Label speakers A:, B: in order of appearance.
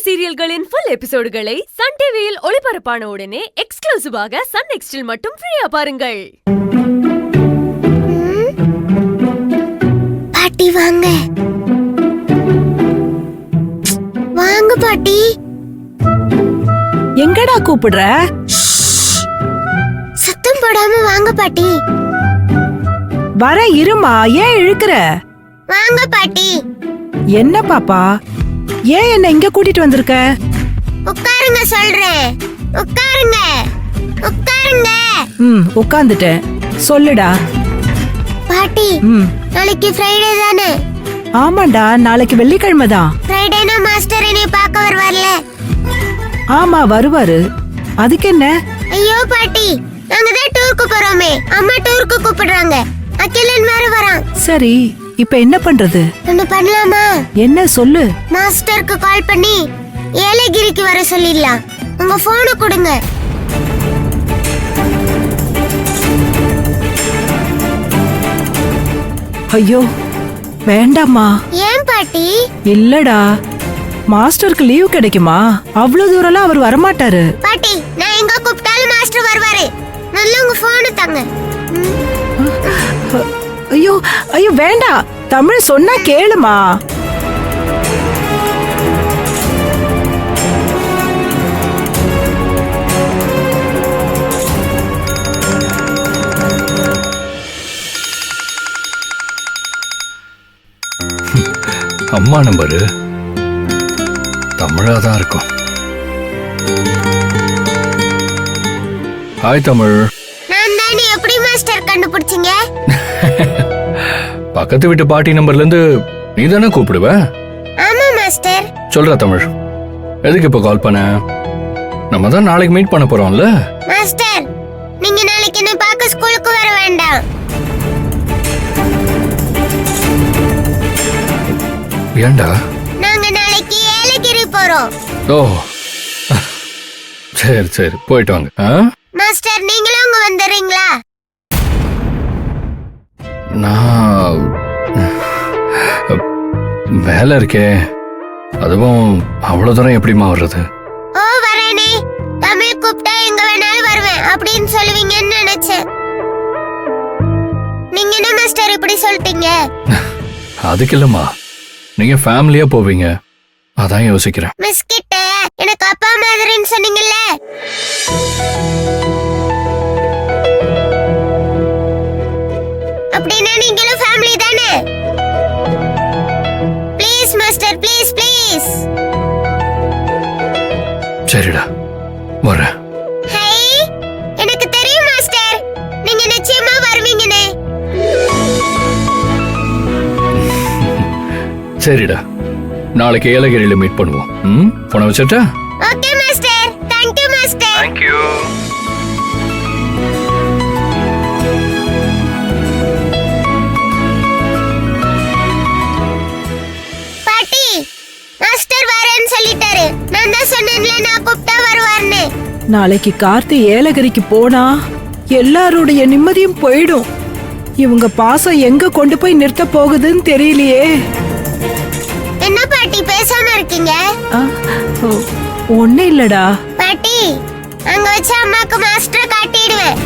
A: சீரியல்களின் full எபிசோடுகளை Sun டிவியில் ஒளிபரப்பான உடனே எக்ஸ்க்ளூசிவாக சன் நெக்ஸ்டில் மட்டும் ஃப்ரீயா பாருங்கள்.
B: பாட்டி வாங்க வாங்க பாட்டி.
C: எங்கடா கூப்பிடுற?
B: சத்தம் போடாம வாங்க பாட்டி.
C: வர இருமா, ஏன் இழுக்கிற?
B: வாங்க பாட்டி.
C: என்ன பாப்பா, ஏன் என்ன இங்க கூட்டிட்டு வந்திருக்க?
B: உட்காருங்க சொல்றேன், உட்காருங்க உட்காருங்க.
C: உட்கார்ந்துட்டேன், சொல்லுடா.
B: பாட்டி, நாளைக்கு ஃப்ரைடே தானே?
C: ஆமாண்டா, நாளைக்கு வெள்ளிக்கிழமை தான்.
B: ஃப்ரைடேனா மாஸ்டர் என்னை பார்க்க வருவார்ல?
C: ஆமா வருவாரு, அதுக்கு என்ன?
B: ஐயோ பாட்டி, நாங்க தான் டூருக்கு போறோமே, அம்மா டூருக்கு கூப்பிடுறாங்க. அகிலன் வேற வரான்.
C: சரி, இப்ப என்ன பண்றது?
B: ஒண்ணு பண்ணலாமா?
C: என்ன சொல்லு.
B: மாஸ்டருக்கு கால் பண்ணி ஏலகிரிக்கு வர சொல்லிடலாம். உங்க போனை கொடுங்க.
C: ஐயோ வேண்டாமா.
B: ஏன் பாட்டி?
C: இல்லடா, மாஸ்டருக்கு லீவ் கிடைக்குமா? அவ்வளவு தூரம்லாம் அவர் வரமாட்டாரு.
B: பாட்டி, நான் எங்க கூப்பிட்டாலும் மாஸ்டர் வருவாரு. நல்லா உங்க போனை தாங்க.
C: ஐயோ ஐயோ வேண்டாம், தமிழ் சொன்னா கேளுமா.
D: அம்மா நம்பரு தமிழாதான் இருக்கும். ஹாய் தமிழ்.
B: நான் தானே, எப்படி மாஸ்டர் கண்டுபிடிச்சீங்க?
D: பக்கத்து வீட்டு பாட்டி நம்பர்ல இருந்து நீ தானே கூப்பிடுவ?
B: ஆமா மாஸ்டர்.
D: சொல்ற தமிழ், எதுக்கு இப்ப கால் பண்ண? நம்ம தான் நாளைக்கு மீட் பண்ண போறோம்ல.
B: மாஸ்டர், நீங்க நாளைக்கு என்ன பார்க்க ஸ்கூலுக்கு வர வேண்டாம்.
D: ஏண்டா?
B: நாங்க நாளைக்கு ஏலகிரி போறோம்.
D: ஓ சரி சரி, போயிட்டு வாங்க.
B: மாஸ்டர், நீங்களும் அங்க வந்துடுறீங்களா?
D: நான் வேலை இருக்கே, அதுவும் அவ்வளவு தூரம் எப்படிமா வர்றது?
B: ஓ வரேனே, தமிழ் கூப்பிட்டா எங்க வேணாலும் வருவேன் அப்படின்னு சொல்லுவீங்கன்னு நினைச்சேன். நீங்க என்ன மாஸ்டர் இப்படி சொல்லிட்டீங்க?
D: அதுக்கு இல்லம்மா, நீங்க ஃபேமிலியா போவீங்க, அதான் யோசிக்கிறேன்.
B: மிஸ் கிட்ட எனக்கு அப்பா மாதிரின்னு சொன்னீங்கல்ல, அப்படின்னா நீங்களும் ஃபேமிலி தானே? Please master, please please.
D: சரிடா, வரேன்.
B: ஹை, எனக்கு தெரியும் மாஸ்டர், நீங்க நிச்சயமா வருவீங்கன்னு.
D: சரிடா, நாளைக்கு ஏலகிரியில மீட் பண்ணுவோம். போன வச்சுட்டா?
B: Okay master, thank you master.
D: Thank you.
B: பாட்டி, மாஸ்டர் வரேன்னு சொல்லிட்டாரு. நான் தான் சொன்னேன்ல, நான் கூப்பிட்டா வருவார்னு.
C: நாளைக்கு கார்த்தி ஏலகிரிக்கு போனா எல்லாருடைய நிம்மதியும் போயிடும். இவங்க பாசம் எங்க கொண்டு போய் நிறுத்த போகுதுன்னு தெரியலையே.
B: என்ன பாட்டி பேசாம இருக்கீங்க?
C: ஒண்ணு இல்லடா
B: பாட்டி, அங்க வச்சு அம்மாக்கு மாஸ்டர் காட்டிடுவேன்.